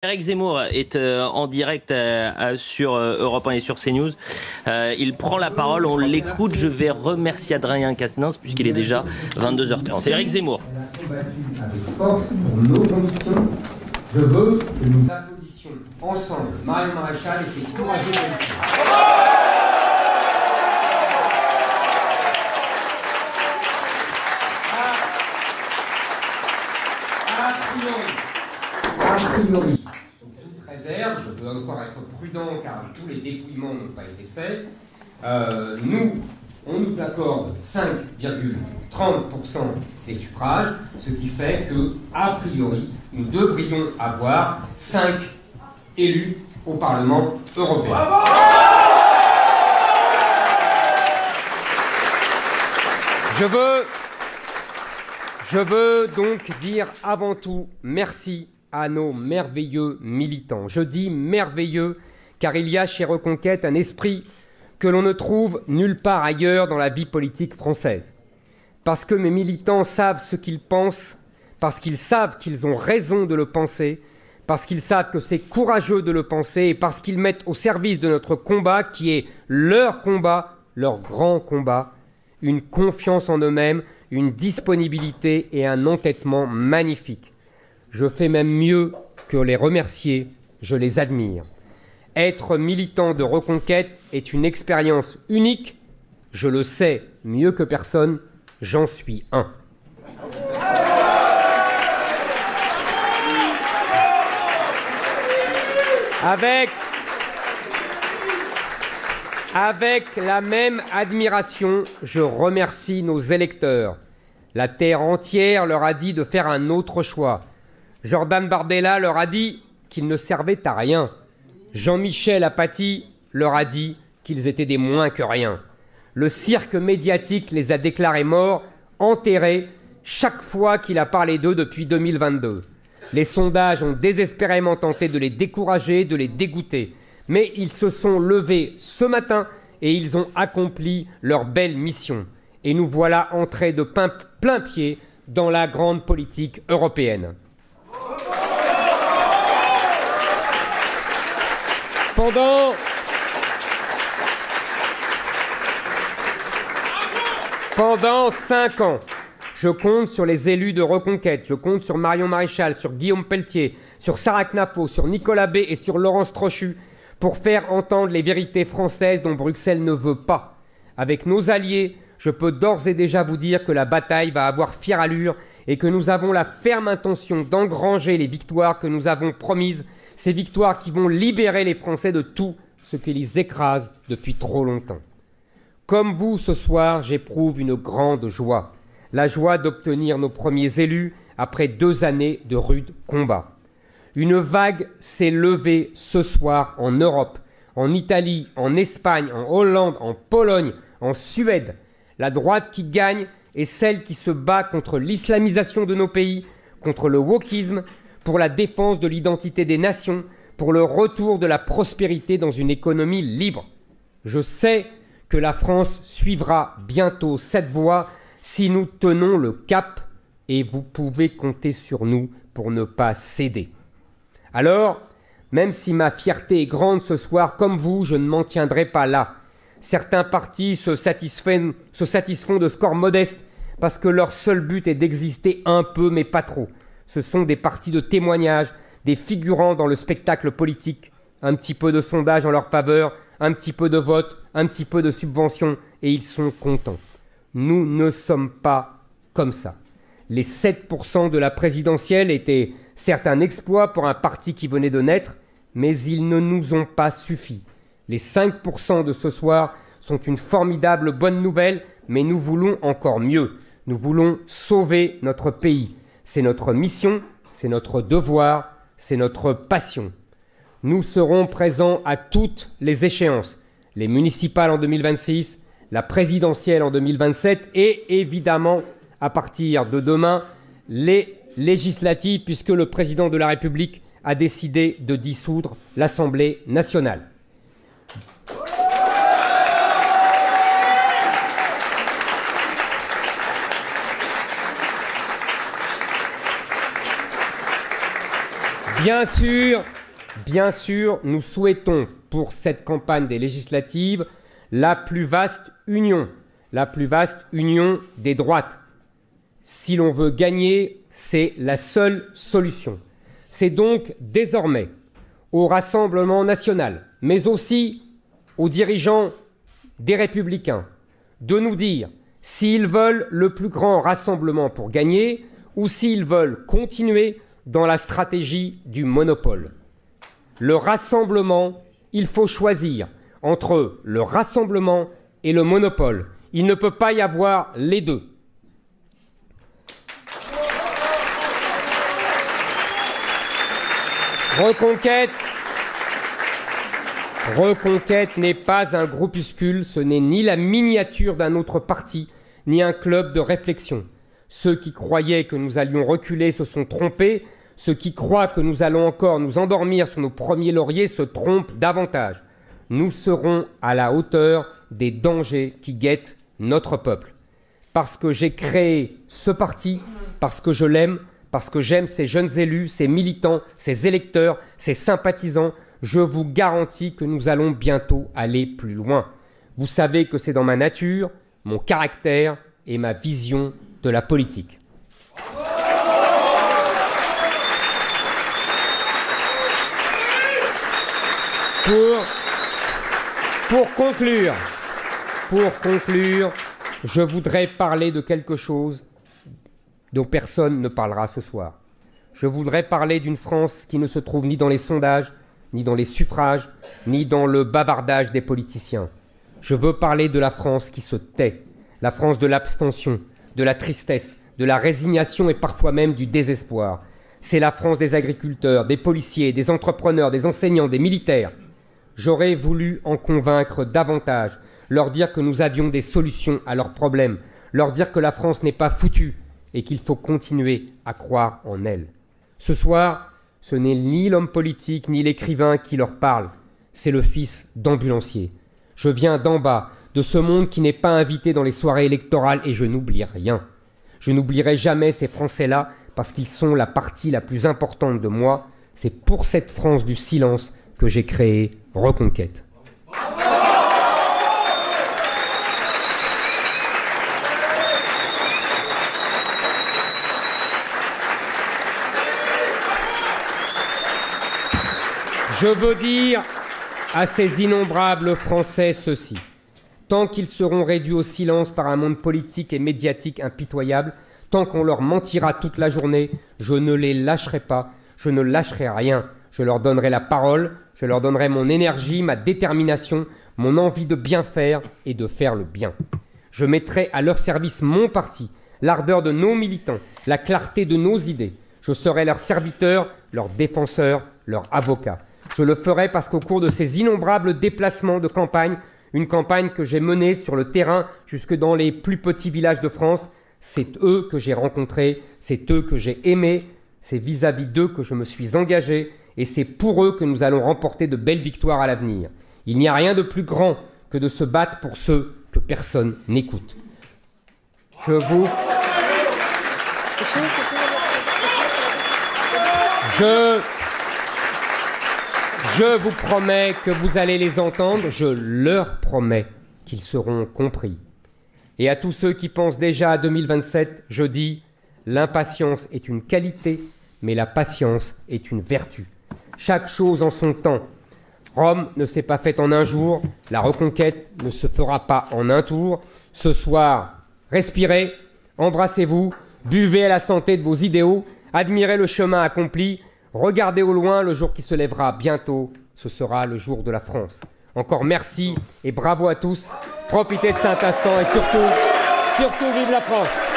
Éric Zemmour est en direct sur Europe 1 et sur CNews. Il prend la parole, on l'écoute. Je vais remercier Adrien Quatennens puisqu'il est déjà 22h30. C'est Éric Zemmour. Avec force pour nos convictions. Je veux que nous applaudissions ensemble Marion Maréchal et ses courageux policiers. A priori, sous toute réserve, je peux encore être prudent car tous les dépouillements n'ont pas été faits, on nous accorde 5,30% des suffrages, ce qui fait que, a priori, nous devrions avoir 5 élus au Parlement européen. Je veux donc dire avant tout merci à nos merveilleux militants. Je dis merveilleux car il y a chez Reconquête un esprit que l'on ne trouve nulle part ailleurs dans la vie politique française. Parce que mes militants savent ce qu'ils pensent, parce qu'ils savent qu'ils ont raison de le penser, parce qu'ils savent que c'est courageux de le penser et parce qu'ils mettent au service de notre combat, qui est leur combat, leur grand combat, une confiance en eux-mêmes, une disponibilité et un entêtement magnifiques. Je fais même mieux que les remercier, je les admire. Être militant de Reconquête est une expérience unique, je le sais mieux que personne, j'en suis un. Avec la même admiration, je remercie nos électeurs. La terre entière leur a dit de faire un autre choix. Jordan Bardella leur a dit qu'ils ne servaient à rien. Jean-Michel Apathy leur a dit qu'ils étaient des moins que rien. Le cirque médiatique les a déclarés morts, enterrés, chaque fois qu'il a parlé d'eux depuis 2022. Les sondages ont désespérément tenté de les décourager, de les dégoûter. Mais ils se sont levés ce matin et ils ont accompli leur belle mission. Et nous voilà entrés de plein pied dans la grande politique européenne. Pendant 5 ans, je compte sur les élus de Reconquête, je compte sur Marion Maréchal, sur Guillaume Pelletier, sur Sarah Knafo, sur Nicolas B et sur Laurence Trochu pour faire entendre les vérités françaises dont Bruxelles ne veut pas. Avec nos alliés, je peux d'ores et déjà vous dire que la bataille va avoir fière allure et que nous avons la ferme intention d'engranger les victoires que nous avons promises, ces victoires qui vont libérer les Français de tout ce qui les écrase depuis trop longtemps. Comme vous, ce soir, j'éprouve une grande joie. La joie d'obtenir nos premiers élus après 2 années de rudes combats. Une vague s'est levée ce soir en Europe, en Italie, en Espagne, en Hollande, en Pologne, en Suède. La droite qui gagne est celle qui se bat contre l'islamisation de nos pays, contre le wokisme, pour la défense de l'identité des nations, pour le retour de la prospérité dans une économie libre. Je sais que la France suivra bientôt cette voie si nous tenons le cap, et vous pouvez compter sur nous pour ne pas céder. Alors, même si ma fierté est grande ce soir, comme vous, je ne m'en tiendrai pas là. Certains partis se satisfont de scores modestes parce que leur seul but est d'exister un peu, mais pas trop. Ce sont des partis de témoignage, des figurants dans le spectacle politique, un petit peu de sondage en leur faveur, un petit peu de vote, un petit peu de subvention, et ils sont contents. Nous ne sommes pas comme ça. Les 7% de la présidentielle étaient certes un exploit pour un parti qui venait de naître, mais ils ne nous ont pas suffi. Les 5% de ce soir sont une formidable bonne nouvelle, mais nous voulons encore mieux. Nous voulons sauver notre pays. C'est notre mission, c'est notre devoir, c'est notre passion. Nous serons présents à toutes les échéances, les municipales en 2026, la présidentielle en 2027 et évidemment, à partir de demain, les législatives, puisque le président de la République a décidé de dissoudre l'Assemblée nationale. Bien sûr, nous souhaitons pour cette campagne des législatives la plus vaste union des droites. Si l'on veut gagner, c'est la seule solution. C'est donc désormais au Rassemblement national, mais aussi aux dirigeants des Républicains, de nous dire s'ils veulent le plus grand rassemblement pour gagner ou s'ils veulent continuer dans la stratégie du monopole. Le rassemblement, il faut choisir entre le rassemblement et le monopole. Il ne peut pas y avoir les deux. Reconquête n'est pas un groupuscule, ce n'est ni la miniature d'un autre parti, ni un club de réflexion. Ceux qui croyaient que nous allions reculer se sont trompés. Ceux qui croient que nous allons encore nous endormir sur nos premiers lauriers se trompent davantage. Nous serons à la hauteur des dangers qui guettent notre peuple. Parce que j'ai créé ce parti, parce que je l'aime, parce que j'aime ces jeunes élus, ces militants, ces électeurs, ces sympathisants, je vous garantis que nous allons bientôt aller plus loin. Vous savez que c'est dans ma nature, mon caractère et ma vision de la politique. Pour conclure, je voudrais parler de quelque chose dont personne ne parlera ce soir. Je voudrais parler d'une France qui ne se trouve ni dans les sondages, ni dans les suffrages, ni dans le bavardage des politiciens. Je veux parler de la France qui se tait, la France de l'abstention, de la tristesse, de la résignation et parfois même du désespoir. C'est la France des agriculteurs, des policiers, des entrepreneurs, des enseignants, des militaires. J'aurais voulu en convaincre davantage, leur dire que nous avions des solutions à leurs problèmes, leur dire que la France n'est pas foutue et qu'il faut continuer à croire en elle. Ce soir, ce n'est ni l'homme politique ni l'écrivain qui leur parle, c'est le fils d'ambulancier. Je viens d'en bas, de ce monde qui n'est pas invité dans les soirées électorales et je n'oublie rien. Je n'oublierai jamais ces Français-là parce qu'ils sont la partie la plus importante de moi. C'est pour cette France du silence que j'ai créé Reconquête. Je veux dire à ces innombrables Français ceci. Tant qu'ils seront réduits au silence par un monde politique et médiatique impitoyable, tant qu'on leur mentira toute la journée, je ne les lâcherai pas, je ne lâcherai rien. Je leur donnerai la parole, je leur donnerai mon énergie, ma détermination, mon envie de bien faire et de faire le bien. Je mettrai à leur service mon parti, l'ardeur de nos militants, la clarté de nos idées. Je serai leur serviteur, leur défenseur, leur avocat. Je le ferai parce qu'au cours de ces innombrables déplacements de campagne, une campagne que j'ai menée sur le terrain jusque dans les plus petits villages de France, c'est eux que j'ai rencontrés, c'est eux que j'ai aimés, c'est vis-à-vis d'eux que je me suis engagé et c'est pour eux que nous allons remporter de belles victoires à l'avenir. Il n'y a rien de plus grand que de se battre pour ceux que personne n'écoute. Je vous promets que vous allez les entendre, je leur promets qu'ils seront compris. Et à tous ceux qui pensent déjà à 2027, je dis, l'impatience est une qualité, mais la patience est une vertu. Chaque chose en son temps. Rome ne s'est pas faite en un jour, la reconquête ne se fera pas en un tour. Ce soir, respirez, embrassez-vous, buvez à la santé de vos idéaux, admirez le chemin accompli, regardez au loin le jour qui se lèvera bientôt, ce sera le jour de la France. Encore merci et bravo à tous, profitez de cet instant et surtout, vive la France!